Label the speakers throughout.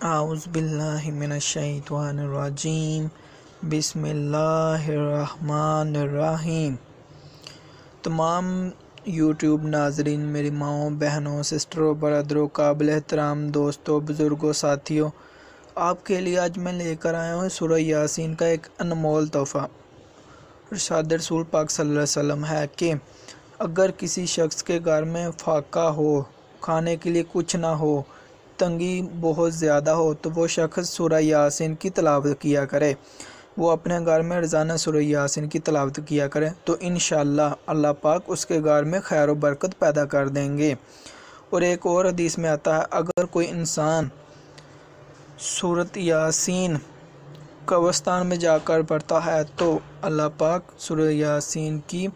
Speaker 1: اعوذ باللہ من الشیطان الرجیم بسم اللہ الرحمن الرحیم۔ تمام یوٹیوب ناظرین، میری ماؤں، بہنوں، سسٹروں، برادروں، قابل احترام دوستوں، بزرگوں، ساتھیوں، آپ کے لیے آج میں لے کر آیا ہوں سورہ یاسین کا ایک انمول تحفہ۔ ارشاد رسول پاک صلی اللہ علیہ وسلم ہے کہ اگر کسی شخص کے گھر میں فاقہ ہو، کھانے کے لیے کچھ نہ ہو، تنگی بہت زیادہ ہو، تو وہ شخص سورہ یاسین کی تلاوت کیا کرے۔ وہ اپنے گھر میں روزانہ سورہ یاسین کی تلاوت کیا کرے تو انشاءاللہ اللہ پاک اس کے گھر میں خیر و برکت پیدا کر دیں گے۔ اور ایک اور حدیث میں آتا ہے، اگر کوئی انسان سورۃ یاسین قبرستان میں جا کر پڑھتا ہے تو اللہ پاک سورہ یاسین کی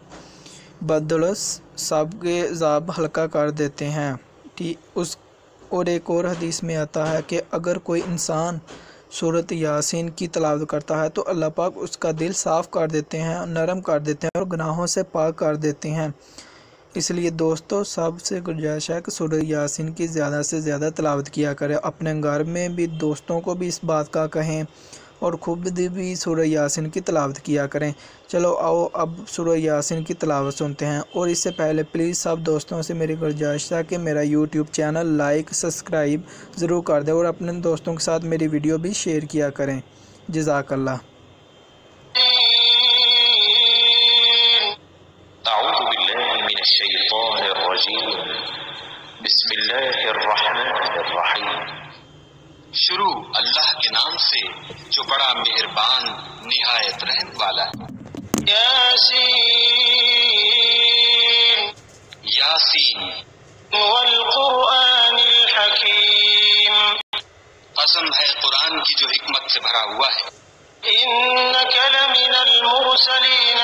Speaker 1: بدولت سب کے عذاب ہلکا کر دیتے ہیں۔ اور ایک اور حدیث میں آتا ہے کہ اگر کوئی انسان سورۃ یاسین کی تلاوت کرتا ہے تو اللہ پاک اس کا دل صاف کر دیتے ہیں، نرم کر دیتے ہیں اور گناہوں سے پاک کر دیتے ہیں۔ اس لیے دوستو، سب سے گزارش ہے کہ سورۃ یاسین کی زیادہ سے زیادہ تلاوت کیا کریں، اپنے گھر میں بھی دوستوں کو بھی اس بات کا کہیں اور خود بھی سورہ یاسین کی تلاوت کیا کریں۔ چلو آؤ اب سورہ یاسین کی تلاوت سنتے ہیں، اور اس سے پہلے پلیز سب دوستوں سے میری گزارش ہے کہ میرا یوٹیوب چینل لائک سبسکرائب ضرور کر دیں اور اپنے دوستوں کے ساتھ میری ویڈیو بھی شیئر کیا کریں۔ جزاک اللہ۔
Speaker 2: اعوذ باللہ من الشیطان الرجیم بسم اللہ الرحمن الرحیم۔ شروع اللہ کے نام سے جو بڑا مہربان نہایت رحم والا ہے۔ یاسین یاسین والقرآن الحکیم، قسم ہے قرآن کی جو حکمت سے بھرا ہوا ہے۔ انک لمن المرسلین،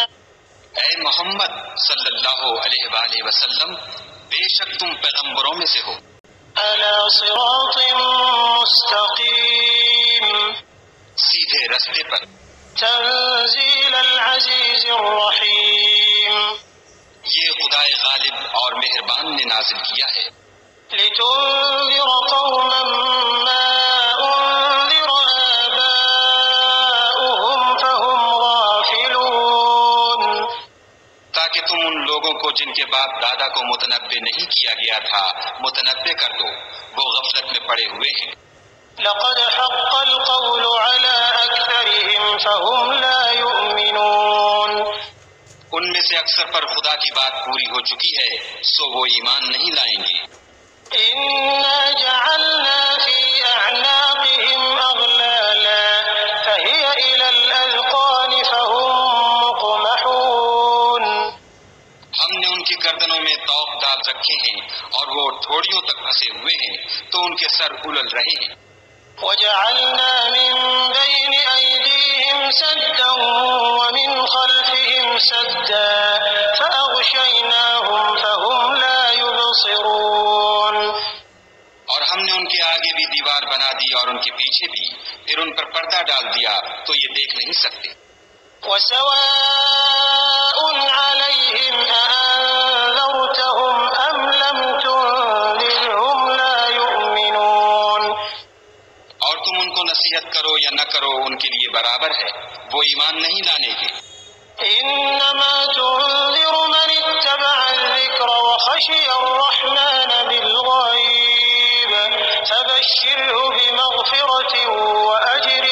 Speaker 2: اے محمد صلی اللہ علیہ وآلہ وسلم، بے شک تم پیغمبروں میں سے ہو۔ علی صراط مستقیم، سیدھے رستے پر۔ تنزیل العزیز الرحیم، یہ خدائے غالب اور مہربان نے نازل کیا ہے۔ لتنذر قوما ما انذر آباؤہم فہم غافلون، تاکہ تم ان لوگوں کو جن کے باپ دادا کو متنبع نہیں کیا گیا تھا متنبع کر دو، وہ غفلت میں پڑے ہوئے ہیں۔ لقد حق القول على اکثرهم فهم لا يؤمنون، ان میں سے اکثر پر خدا کی بات پوری ہو چکی ہے سو وہ ایمان نہیں لائیں گے۔ انا جعلنا في اعناقهم اغلالا فهي الى الاذقان فهم مقمحون، ہم نے ان کی گردنوں میں طوق ڈال رکھے ہیں اور وہ ٹھوڑیوں تک پھنسے ہوئے ہیں تو ان کے سر الل رہے ہیں۔ وجعلنا من بين أيديهم سدا ومن خلفهم سدا فأغشيناهم فهم لا يبصرون، اور ہم نے ان کے آگے بھی دیوار بنا دی اور ان کے پیچھے بھی، پھر ان پر پردہ ڈال دیا تو یہ دیکھ نہیں سکتے۔ وسواء عليهم أأنذرتهم أم لم تنذرهم لا يؤمنون، اور تم ان کو نصیحت کرو یا نہ کرو ان کے لیے برابر ہے، وہ ایمان نہیں لانے گے۔ انما تنذر من اتبع الذکر وخشی الرحمن بالغیب فبشرہ بمغفرۃ واجر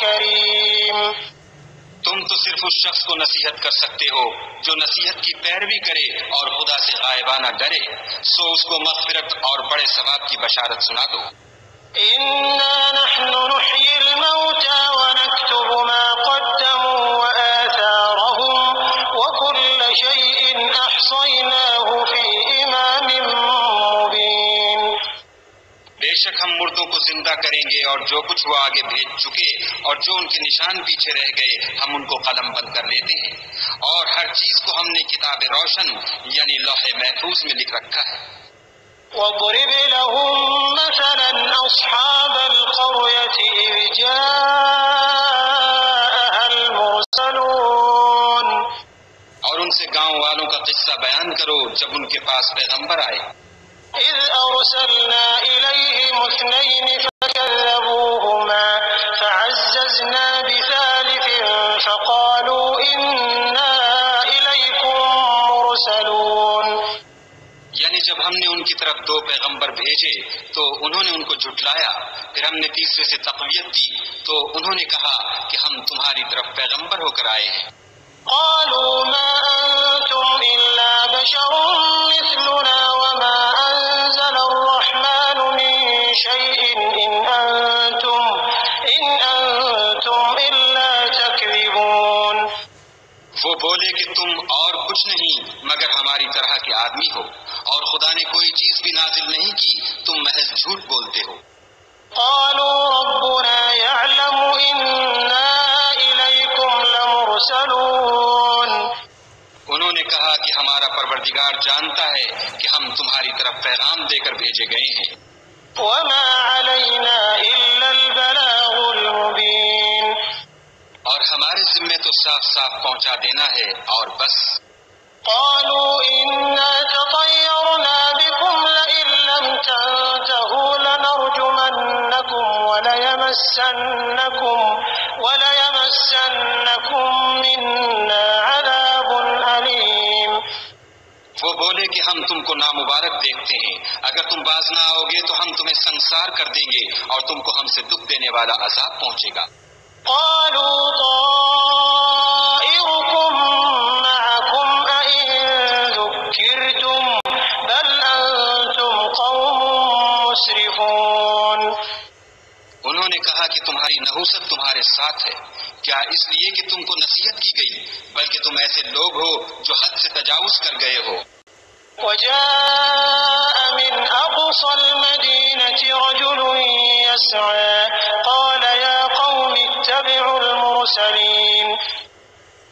Speaker 2: کریم، تم تو صرف اس شخص کو نصیحت کر سکتے ہو جو نصیحت کی پیروی کرے اور خدا سے غائبانہ ڈرے، سو اس کو مغفرت اور بڑے ثواب کی بشارت سنا دو۔ انا نحن نحيي الموتى ونكتب ما قدموا وآثارهم وكل شيء احصيناه في امام مبين، بے شک ہم مردوں کو زندہ کریں گے اور جو کچھ وہ آگے بھیج چکے اور جو ان کے نشان پیچھے رہ گئے ہم ان کو قلم بند کر لیتے ہیں، اور ہر چیز کو ہم نے کتاب روشن یعنی لوح محفوظ میں لکھ رکھا ہے۔ وَاضْرِبْ لَهُم مَّثَلًا أَصْحَابَ الْقَرْيَةِ إِذْ جَاءَهَا الْمُرْسَلُونَ، اور ان سے گاؤں والوں کا قصہ بیان کرو جب ان کے پاس پیغمبر آئے۔ إِذْ أَرْسَلْنَا إِلَيْهِمُ اثْنَيْنِ فَكَذَّبُوهُمَا طرف 2 پیغمبر بھیجے تو انہوں نے ان کو جھٹلایا، پھر ہم نے تیسرے سے تقویت دی تو انہوں نے کہا کہ ہم تمہاری طرف پیغمبر ہو کر آئے ہیں۔
Speaker 3: قالوا ما أنتم إلا بشر مثلنا وما أنزل الرحمن من شيء إن أنتم إلا تكذبون۔
Speaker 2: وہ بولے کہ تم اور کچھ نہیں مگر ہماری طرح کے آدمی ہو، اور خدا نے کوئی چیز بھی نازل نہیں کی، تم محض جھوٹ بولتے ہو۔
Speaker 3: قالوا ربنا يعلم إنا إليكم لمرسلون۔
Speaker 2: انہوں نے کہا کہ ہمارا پروردگار جانتا ہے کہ ہم تمہاری طرف پیغام دے کر بھیجے گئے ہیں۔
Speaker 3: وما علينا إلا البلاغ المبين۔
Speaker 2: اور ہمارے ذمے تو صاف صاف پہنچا دینا ہے اور بس۔
Speaker 3: قالوا إنا تطيرنا بكم لئن لم تنتهوا لنرجمنكم وليمسنكم منا عذاب أليم۔
Speaker 2: وہ بولے کہ ہم تم کو نامبارک دیکھتے ہیں، اگر تم باز نہ آؤ گے تو ہم تمہیں سنسار کر دیں گے اور تم کو ہم سے دکھ دینے والا عذاب پہنچے گا۔
Speaker 3: قالوا طائركم معكم أئن ذكرتم بل أنتم قوم مسرفون۔
Speaker 2: انہوں نے کہا کہ تمہاری نحوست تمہارے ساتھ ہے، کیا اس لیے کہ تم کو نصیحت کی گئی، بلکہ تم ایسے لوگ ہو جو حد سے تجاوز کر گئے ہو۔
Speaker 3: وجاء من أقصى المدينة رجل يسعى قال يا قوم اتبعوا المرسلين۔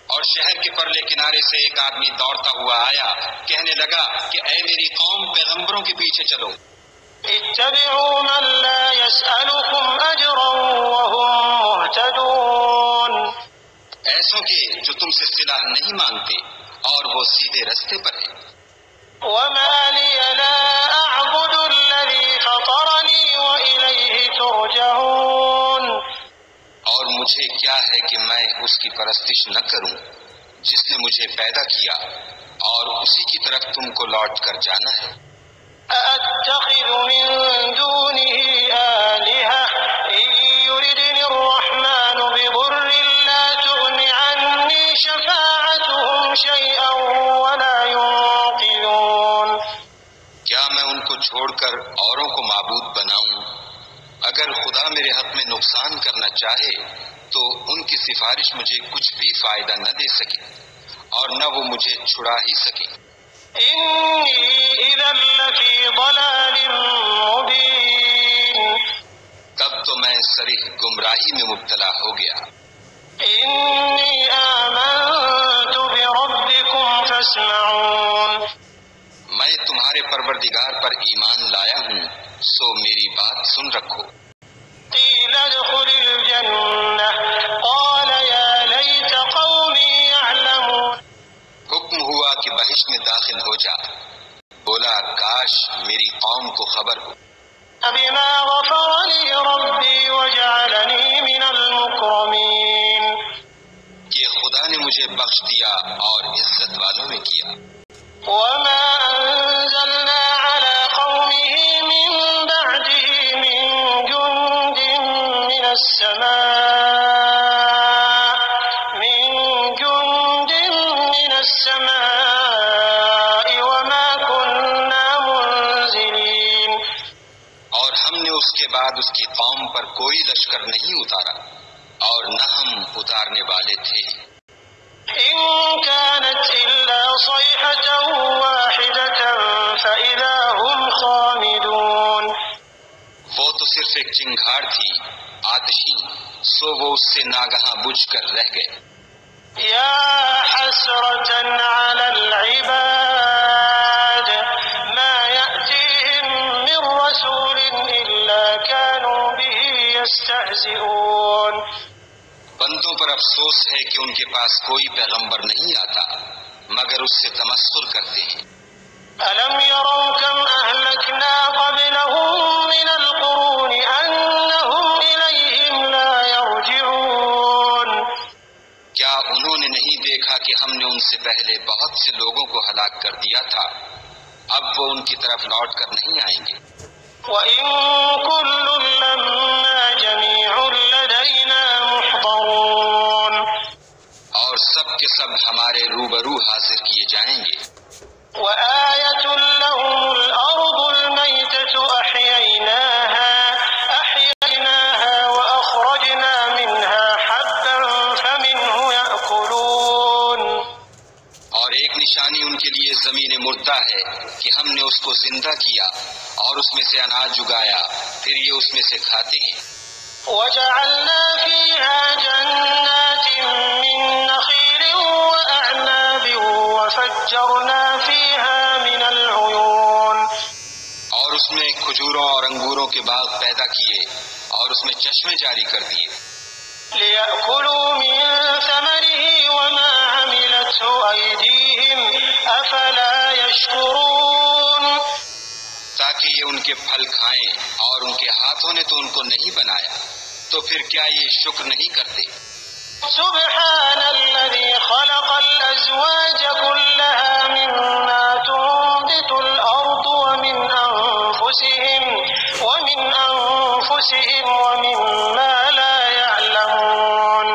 Speaker 2: اور شہر کے پرلے کنارے سے ایک آدمی دوڑتا ہوا آیا، کہنے لگا کہ اے میری قوم، پیغمبروں کے پیچھے چلو۔
Speaker 3: اتبعوا من لا يسألكم أجرا وهم مهتدون۔
Speaker 2: ایسوں کے جو تم سے صلہ نہیں مانگتے اور وہ سیدھے رستے پر ہیں۔
Speaker 3: وما لي لا أعبد الذي فطرني وإليه ترجعون۔
Speaker 2: اور مجھے کیا ہے کہ میں اس کی پرستش نہ کروں جس نے مجھے پیدا کیا، اور اسی کی طرف تم کو لوٹ کر جانا ہے۔
Speaker 3: أأتخذ من دونه آلهة إن يردني الرحمن بضر لا تغن عني شفاعتهم شيئا ولا ينقذون۔
Speaker 2: کیا میں ان کو چھوڑ کر اوروں کو معبود بناؤں؟ اگر خدا میرے حق میں نقصان کرنا چاہے تو ان کی سفارش مجھے کچھ بھی فائدہ نہ دے سکے اور نہ وہ مجھے چھڑا ہی سکے۔
Speaker 3: إني إذا لفي ضلال مبين۔
Speaker 2: تب تو میں صریح گمراہی میں مبتلا ہو گیا۔
Speaker 3: إني آمنت بربكم فاسمعون۔
Speaker 2: میں تمہارے پروردگار پر ایمان لایا ہوں، سو میری بات سن رکھو۔
Speaker 3: قيل ادخل الجنة قال يا ليت قومي يعلمون۔
Speaker 2: حکم ہوا کہ بہشت میں داخل ہو جا، بولا کاش میری قوم کو خبر ہو۔
Speaker 3: بما غفر لي ربي وجعلني من المكرمين۔
Speaker 2: کہ خدا نے مجھے بخش دیا اور عزت والوں میں کیا۔
Speaker 3: وما أنزلنا على قومه من بعده من جند من السماء وما كنا منزلين۔
Speaker 2: اور ہم نے اس کے بعد اس کی قوم پر کوئی لشکر نہیں اتارا اور نہ ہم اتارنے والے تھے۔
Speaker 3: إن كانت إلا صيحة واحدة فإذا هم خامدون۔
Speaker 2: وہ تو صرف ایک چنگھاڑ تھی آتشی، سو وہ اس سے ناگہاں بجھ کر رہ گئے۔
Speaker 3: يا حسرة على العباد ما يأتيهم من رسول إلا كانوا به يستهزئون۔
Speaker 2: بندوں پر افسوس ہے کہ ان کے پاس کوئی پیغمبر نہیں آتا مگر اس سے تمسخر کرتے ہیں۔
Speaker 3: ألم يروا كم أهلكنا قبلهم من القرون أنهم إليهم لا يرجعون۔
Speaker 2: کیا انہوں نے نہیں دیکھا کہ ہم نے ان سے پہلے بہت سے لوگوں کو ہلاک کر دیا تھا، اب وہ ان کی طرف لوٹ کر نہیں آئیں گے۔
Speaker 3: وَإِن كُلٌّ لَّمَّا جَمِيعٌ لَّدَيْنَا مُحْضَرُونَ،
Speaker 2: اور سب کے سب ہمارے روبرو حاضر کیے جائیں گے۔
Speaker 3: وَآيَةٌ لَّهُمُ الْأَرْضُ الْمَيْتَةُ أَحْيَيْنَاهَا وَأَخْرَجْنَا مِنْهَا حَبًّا فَمِنْهُ يَأْكُلُونَ،
Speaker 2: اور ایک نشانی ان کے لیے زمین مردہ ہے کہ ہم نے اس کو زندہ کیا اور اس میں سے اناج اگایا، پھر یہ اس میں سے کھاتے ہیں۔
Speaker 3: وَجَعَلْنَا فِيهَا جَنَّاتٍ مِّن نَّخِيلٍ وَأَعْنَابٍ وَفَجَّرْنَا فِيهَا مِنَ الْعُيُونِ،
Speaker 2: اور اس میں کھجوروں اور انگوروں کے باغ پیدا کیے اور اس میں چشمے جاری کر دیے،
Speaker 3: لِيَأْكُلُوا مِن ثَمَرِهِ وَمَا عَمِلَتْهُ أَيْدِيهِمْ أَفَلَا يَشْكُرُونَ،
Speaker 2: تاکہ یہ ان کے پھل کھائیں، اور ان کے ہاتھوں نے تو ان کو نہیں بنایا، تو پھر کیا یہ شکر نہیں کرتے؟
Speaker 3: سبحان الذي خلق الأزواج كلها مما تنبت الأرض ومن أنفسهم ومما لا يعلمون،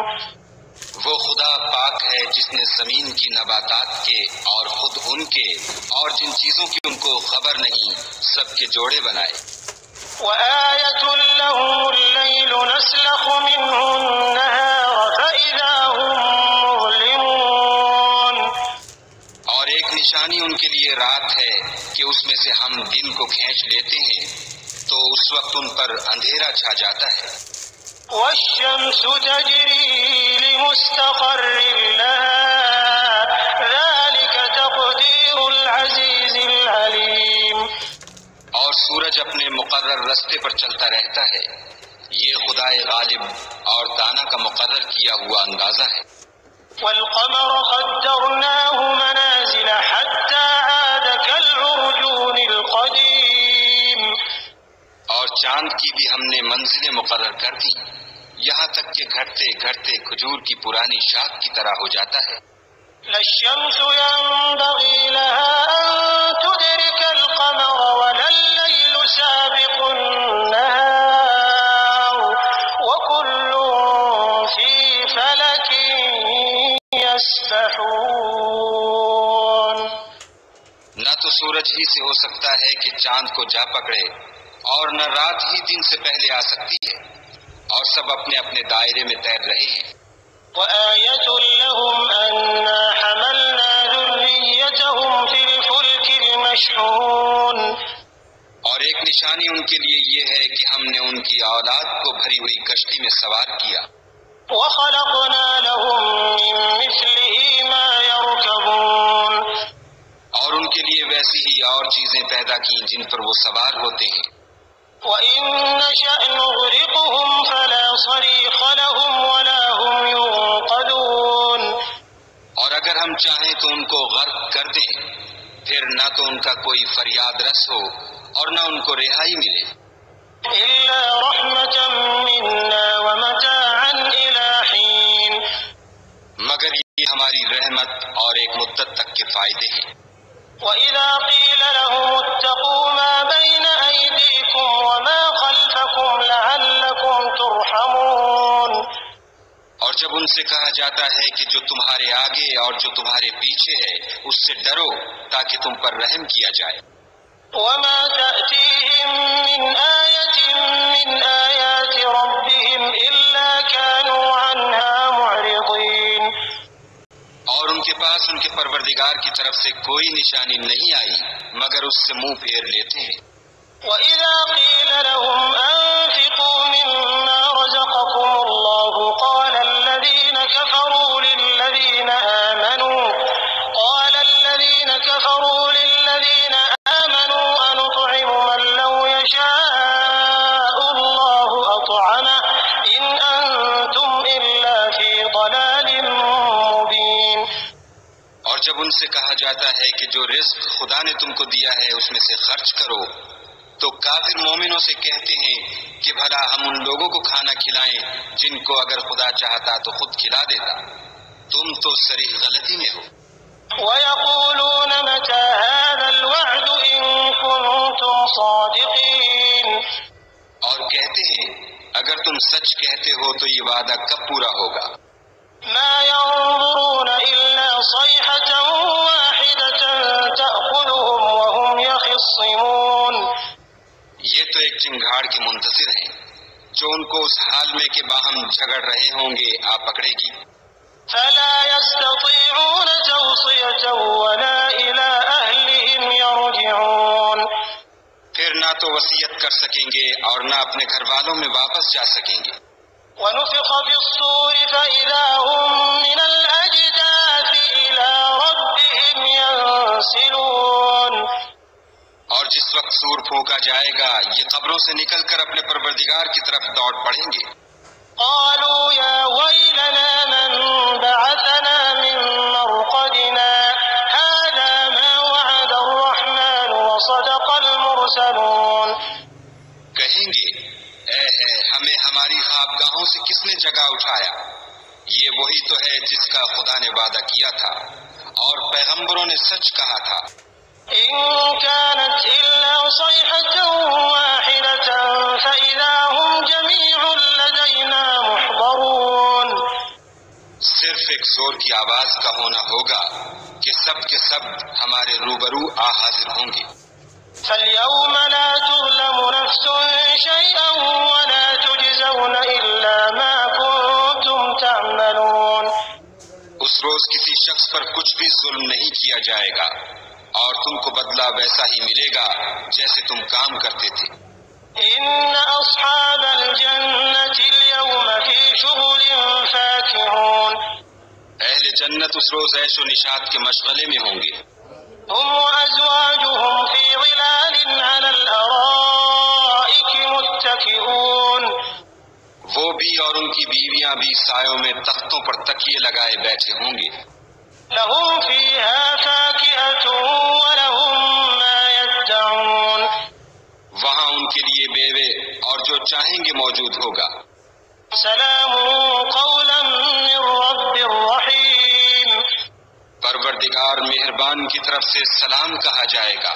Speaker 2: وہ خدا پاک ہے جس نے زمین کی نباتات کے اور خود ان کے اور جن چیزوں کی ان کو خبر نہیں سب کے جوڑے بنائے۔
Speaker 3: وآية لهم الليل نسلخ منه النهار فإذا هم مظلمون،
Speaker 2: اور ایک نشانی ان کے لیے رات ہے کہ اس میں سے ہم دن کو کھینچ لیتے ہیں تو اس وقت ان پر اندھیرا چھا جاتا ہے۔
Speaker 3: والشمس تجري لمستقر لها ذلك تقدير العزيز العليم،
Speaker 2: اور سورج اپنے مقرر رستے پر چلتا رہتا ہے، یہ خدائے غالب اور دانا کا مقرر کیا ہوا اندازہ ہے۔
Speaker 3: والقمر قدرناه منازل حتى عاد كالعرجون القديم،
Speaker 2: اور چاند کی بھی ہم نے منزلیں مقرر کر دی، یہاں تک کہ گھٹتے گھٹتے کھجور کی پرانی شاخ کی طرح ہو جاتا ہے۔
Speaker 3: لا الشمس ينبغي لها أن تدرك القمر ولا الليل سابق النهار وكل في فلك يسبحون،
Speaker 2: نہ تو سورج ہی سے ہو سکتا ہے کہ چاند کو جا پکڑے، اور نہ رات ہی دن سے پہلے آ سکتی ہے، اور سب اپنے اپنے دائرے میں تیر رہے ہیں۔
Speaker 3: وآية لهم أنا حملنا ذريتهم في الفلك المشحون،
Speaker 2: اور ایک نشانی ان کے لیے یہ ہے کہ ہم نے ان کی اولاد کو بھری ہوئی کشتی میں سوار کیا،
Speaker 3: وخلقنا لهم من مثله ما يركبون،
Speaker 2: اور ان کے لیے ویسی ہی اور چیزیں پیدا کی جن پر وہ سوار ہوتے ہیں۔
Speaker 3: وإن نشأ نغرقهم فلا صريخ لهم ولا هم ينقذون،
Speaker 2: اور اگر ہم چاہیں تو ان کو غرق کر دیں، پھر نہ تو ان کا کوئی فریاد رس ہو اور نہ ان کو رہائی ملے،
Speaker 3: إلا رحمة منا ومتاعا إلى حين،
Speaker 2: مگر یہ ہماری رحمت اور ایک مدت تک کے فائدے ہیں۔
Speaker 3: وإذا قيل لهم اتقوا ما بين أيديكم وما خلفكم لعلكم ترحمون،
Speaker 2: اور جب ان سے کہا جاتا ہے کہ جو تمہارے آگے اور جو تمہارے پیچھے ہے اس سے ڈرو تاکہ تم پر رحم کیا جائے۔
Speaker 3: وما تأتيهم من آية من آيات ربهم إلا كانوا عنها معرضين،
Speaker 2: اور ان کے پاس ان کے پروردگار کی طرف سے کوئی نشانی نہیں آئی مگر اس سے منہ پھیر لیتے ہیں۔
Speaker 3: وإذا قيل لهم أنفقوا مما رزقكم الله قال الذين كفروا للذين آمنوا أنطعم من لو يشاء الله أطعمه إن أنتم إلا في ضلال مبين،
Speaker 2: اور جب ان سے کہا جاتا ہے کہ جو رزق خدا نے تم کو دیا ہے اس میں سے خرچ کرو تو کافر مومنوں سے کہتے ہیں کہ بھلا ہم ان لوگوں کو کھانا کھلائیں جن کو اگر خدا چاہتا تو خود کھلا دیتا، تم تو صریح غلطی میں ہو۔
Speaker 3: وَيَقُولُونَ مَتَى هَذَا الْوَعْدُ إِن كُنتُمْ صَادِقِينَ
Speaker 2: اور کہتے ہیں اگر تم سچ کہتے ہو تو یہ وعدہ کب پورا ہوگا؟
Speaker 3: مَا يَنظُرُونَ إِلَّا صَيْحَةً وَاحِدَةً تَأْخُذُهُمْ وَهُمْ يَخِصِّمُونَ
Speaker 2: یہ تو ایک چنگھاڑ کے منتظر ہیں جو ان کو اس حال میں کہ باہم جھگڑ رہے ہوں گے آ پکڑے گی۔
Speaker 3: فَلَا يَسْتَطِيعُونَ تَوْصِيَةً وَلَا إِلَىٰ أَهْلِهِمْ يَرْجِعُونَ
Speaker 2: پھر نہ تو وصیت کر سکیں گے اور نہ اپنے گھر والوں میں واپس جا سکیں گے۔
Speaker 3: وَنُفِخَ فِي الصُّورِ فَإِذَا هُم مِّنَ الْأَجْدَاثِ إِلَىٰ رَبِّهِمْ يَنسِلُونَ
Speaker 2: اور جس وقت سور پھونکا جائے گا یہ قبروں سے نکل کر اپنے پروردگار کی طرف دوڑ پڑیں گے۔
Speaker 3: قالوا يا ويلنا من بعثنا من مرقدنا هذا ما وعد الرحمن وصدق المرسلون
Speaker 2: کہیں گے اے ہے ہمیں ہماری خوابگاہوں سے کس نے جگا اٹھایا، یہ وہی تو ہے جس کا خدا نے وعدہ کیا تھا اور پیغمبروں نے سچ کہا تھا۔
Speaker 3: إن كانت إلا صيحة واحدة فإذا هم جميع لدينا محضرون
Speaker 2: صرف ایک زور کی آواز کا ہونا ہوگا کہ سب کے سب ہمارے روبرو آ حاضر ہوں گے۔
Speaker 3: فاليوم لا تظلم نفس شيئا ولا تجزون إلا ما كنتم تعملون
Speaker 2: اس روز کسی شخص پر کچھ بھی ظلم نہیں کیا جائے گا اور تم کو بدلہ ویسا ہی ملے گا جیسے تم کام کرتے تھے۔
Speaker 3: إن أصحاب الجنة اليوم في شغل فاكهون
Speaker 2: اہل جنت اس روز عیش و نشاط کے مشغلے میں ہوں گے۔
Speaker 3: هم وأزواجهم في ظلال على الأرائك متكئون
Speaker 2: وہ بھی اور ان کی بیویاں بھی سایوں میں تختوں پر تکیے لگائے بیٹھے ہوں گے۔
Speaker 3: لهم فيها فاكهة ولهم ما يدعون
Speaker 2: وہاں ان کے لیے بیوے اور جو چاہیں گے موجود ہوگا۔
Speaker 3: سلام قولا من رب رحيم
Speaker 2: پروردگار مہربان کی طرف سے سلام کہا جائے گا۔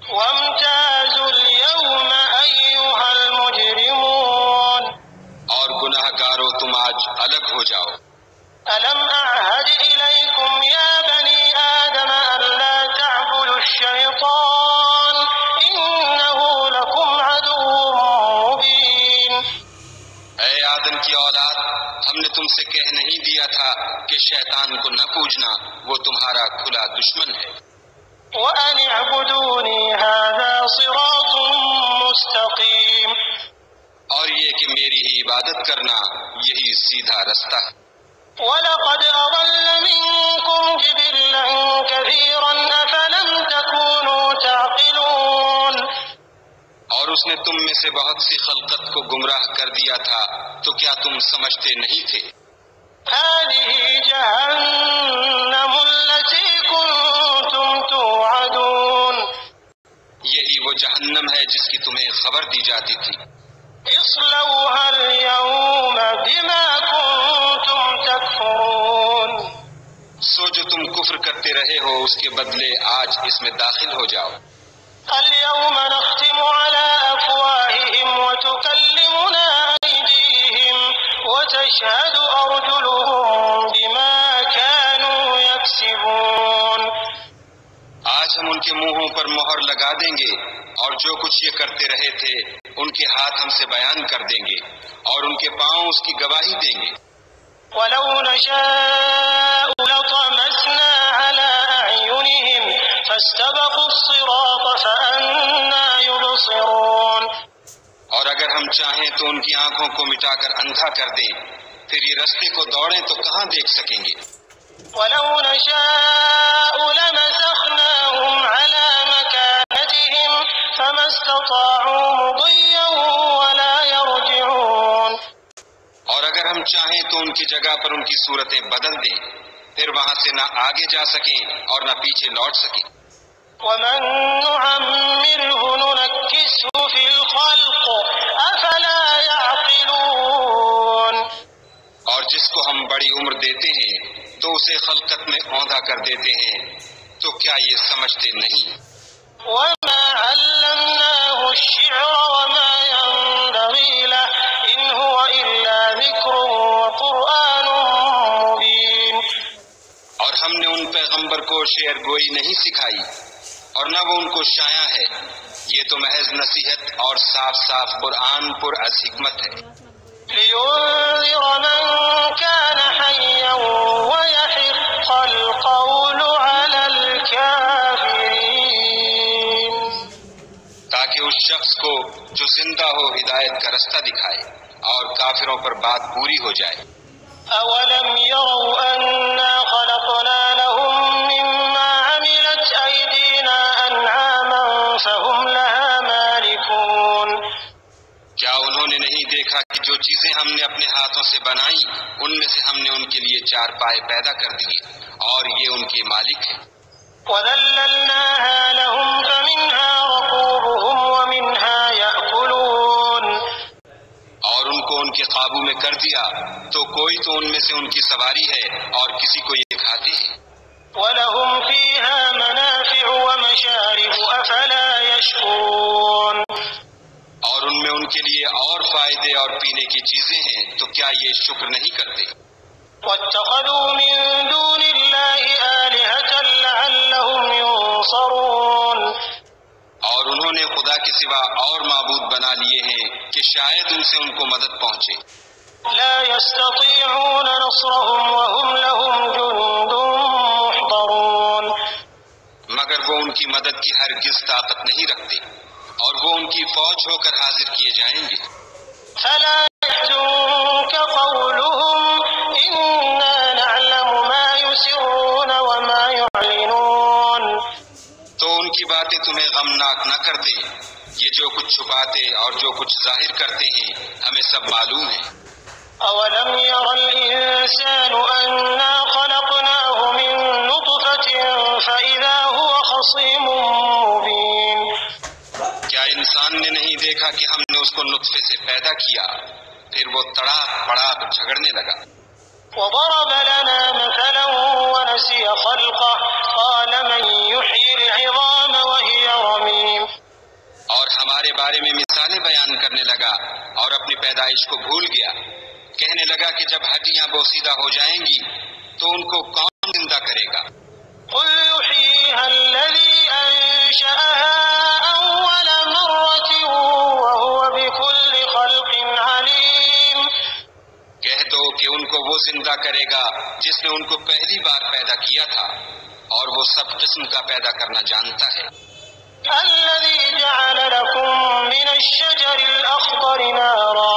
Speaker 3: وامتازوا اليوم أيها المجرمون
Speaker 2: اور گناہ گارو تم آج الگ ہو جاؤ۔
Speaker 3: ألم أعهد إليكم يا بني آدم ألا تعبدوا الشيطان إنه لكم عدو مبين
Speaker 2: اے آدم کی اولاد، ہم نے تم سے کہہ نہیں دیا تھا کہ شیطان کو نہ پوجنا، وہ تمہارا کھلا دشمن ہے۔
Speaker 3: وأن اعبدوني هذا صراط مستقيم
Speaker 2: اور یہ کہ میری ہی عبادت کرنا یہی سیدھا رستہ ہے۔
Speaker 3: وَلَقَدْ أَضَلَّ مِنكُمْ جِبِلًّا كَثِيرًا أَفَلَمْ تَكُونُوا تَعْقِلُونَ
Speaker 2: اور اس نے تم میں سے بہت سی خلقت کو گمراہ کر دیا تھا تو کیا تم سمجھتے نہیں تھے؟
Speaker 3: هَذِهِ جَهَنَّمُ الَّتِي كُنتُمْ تُوعَدُونَ
Speaker 2: یہی وہ جہنم ہے جس کی تمہیں خبر دی جاتی تھی۔
Speaker 3: اصلوها اليوم بما كنتم تكفرون
Speaker 2: سو جو تم کفر کرتے رہے ہو اس کے بدلے آج اس میں داخل ہو جاؤ۔
Speaker 3: اليوم نختم على أفواههم وتكلمنا أيديهم وتشهد أرجلهم بما كانوا يكسبون
Speaker 2: آج ہم ان کے منہوں پر مہر لگا دیں گے اور جو کچھ یہ کرتے رہے تھے ان کے ہاتھ ہم سے بیان کر دیں گے اور ان کے پاؤں اس کی گواہی دیں گے۔
Speaker 3: وَلَوْ نَشَاءُ لَطَمَسْنَا عَلَىٰ أَعْيُنِهِمْ فَاسْتَبَقُوا الصِّرَاطَ فَأَنَّىٰ يُبْصِرُونَ
Speaker 2: اور اگر ہم چاہیں تو ان کی آنکھوں کو مٹا کر اندھا کر دیں، پھر یہ رستے کو دوڑیں تو کہاں دیکھ سکیں گے۔
Speaker 3: وَلَوْ نَشَاءُ لَمَسَخْنَاهُمْ عَلَىٰ مَكَانَتِهِمْ فَمَا اسْتَطَاعُوا مُضِيًّا وَلَا يَرْجِعُونَ
Speaker 2: اور اگر ہم چاہیں تو ان کی جگہ پر ان کی صورتیں بدل دیں، پھر وہاں سے نہ آگے جا سکیں اور نہ پیچھے لوٹ سکیں۔
Speaker 3: وَمَن نُّعَمِّرْهُ نُنَكِّسْهُ فِي الْخَلْقِ أَفَلَا يَعْقِلُونَ
Speaker 2: اور جس کو ہم بڑی عمر دیتے ہیں تو اسے اسے خلقت میں اوندھا کر دیتے ہیں تو کیا یہ سمجھتے نہیں؟
Speaker 3: وما علمناه الشعر وما ينبغي له إن هو إلا ذكر وقرآن مبين.
Speaker 2: اور ہم نے ان پیغمبر کو شعر گوئی نہیں سکھائی اور نہ وہ ان کو شایع ہے، یہ تو محض نصیحت اور صاف صاف قرآن پر از حکمت ہے.
Speaker 3: لينذر من كان حيا ويحق القول على الكافرين.
Speaker 2: تاکہ اس شخص کو جو زندہ ہو ہدایت کا رستہ دکھائے اور کافروں پر بات پوری ہو جائے.
Speaker 3: أولم يروا أنا خلقنا لهم مما عملت أيدينا أنعاما فهم لها مالكون.
Speaker 2: کیا انہوں نے نہیں دیکھا کہ جو چیزیں ہم نے اپنے ہاتھوں سے بنائیں ان میں سے ہم نے ان کے لیے چار پائے پیدا کر دیے اور یہ ان کے مالک ہیں.
Speaker 3: وَذَلَّلْنَاهَا لَهُمْ فَمِنْهَا رَكُوبُهُمْ وَمِنْهَا يَأْكُلُونَ.
Speaker 2: اور ان کو ان کے قابو میں کر دیا تو کوئی تو ان میں سے ان کی سواری ہے اور کسی کو یہ کھاتے ہیں.
Speaker 3: وَلَهُمْ فِيهَا مَنَافِعُ وَمَشَارِبُ أَفَلَا يَشْكُرُونَ.
Speaker 2: اور ان میں ان کے لیے اور فائدے اور پینے کی چیزیں ہیں تو کیا یہ شکر نہیں کرتے؟
Speaker 3: وَاتَّخَذُوا مِن دُونِ اللَّهِ آلِهَةً لَعَلَّهُمْ يُنصَرُونَ. اور انہوں نے خدا کے سوا اور معبود بنا لیے ہیں کہ شاید ان سے ان کو مدد پہنچے. لا يستطيعون نصرهم وهم لهم جند محضرون.
Speaker 2: مگر وہ ان کی مدد کی ہرگز طاقت نہیں رکھتے اور وہ ان کی فوج ہو کر حاضر کیے جائیں گے.
Speaker 3: فلا يحزنك قولهم إنا نعلم ما يسرون وما يعلنون.
Speaker 2: تو ان کی باتیں تمہیں غمناک نہ کر دیں، یہ جو کچھ چھپاتے اور جو کچھ ظاہر کرتے ہیں ہمیں سب معلوم ہے.
Speaker 3: أولم ير الإنسان أنا خلقناه من نطفة فإذا هو خصيم مبين.
Speaker 2: کیا انسان نے نہیں دیکھا کہ ہم نے اس کو نطفے سے پیدا کیا پھر وہ تڑاک پڑاک جھگڑنے لگا.
Speaker 3: وضرب لنا مثلا ونسي خلقه قال من يحيي العظام وهي رميم.
Speaker 2: اور ہمارے بارے میں مثالیں بیان کرنے لگا اور اپنی پیدائش کو بھول گیا. کہنے لگا کہ جب ہڈیاں بوسیدہ ہو جائیں گی تو ان کو کون زندہ کرے گا؟
Speaker 3: قل يحييها الذي أنشأها أول مرة وهو بكل خلق عليم.
Speaker 2: کہہ دو کہ ان کو وہ زندہ کرے گا جس نے ان کو پہلی بار پیدا کیا تھا اور وہ سب قسم کا پیدا کرنا جانتا ہے.
Speaker 3: الذي جعل لكم من الشجر الأخضر نارا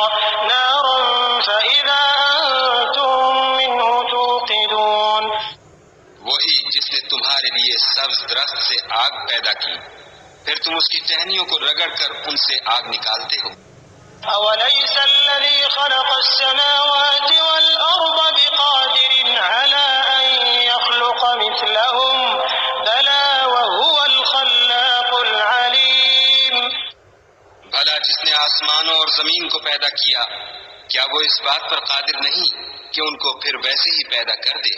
Speaker 3: فإذا أنتم منه توقدون.
Speaker 2: وہی جس نے تمہارے لیے سبز درخت سے آگ پیدا کی پھر تم اس کی ٹہنیوں کو رگڑ کر ان سے آگ نکالتے ہو.
Speaker 3: أوليس الذي خلق السماوات والأرض بقادر على أن يخلق مثلهم بلى وهو الخلاق العليم.
Speaker 2: بھلا جس نے آسمانوں اور زمین کو پیدا کیا کیا وہ اس بات پر قادر نہیں کہ ان کو پھر ویسے ہی پیدا کر دے؟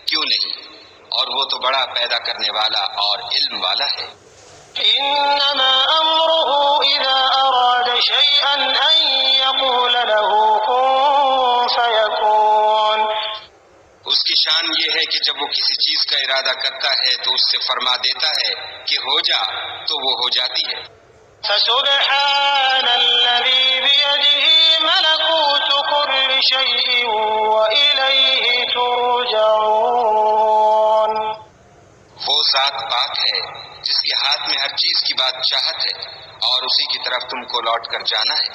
Speaker 2: کیوں نہیں، اور وہ تو بڑا پیدا کرنے والا اور علم والا ہے.
Speaker 3: إنما أمره إذا أراد شيئا أن يقول له كن فيكون.
Speaker 2: اس کی شان یہ ہے کہ جب وہ کسی چیز کا ارادہ کرتا ہے تو اس سے فرما دیتا ہے کہ ہو جا تو وہ ہو جاتی ہے.
Speaker 3: فسبحان الذي بيده ملكوت كل شيء وإليه ترجعون.
Speaker 2: وہ ذات پاک ہے جس کے ہاتھ میں ہر چیز کی بادشاہت ہے اور اسی کی طرف تم کو لوٹ کر جانا ہے.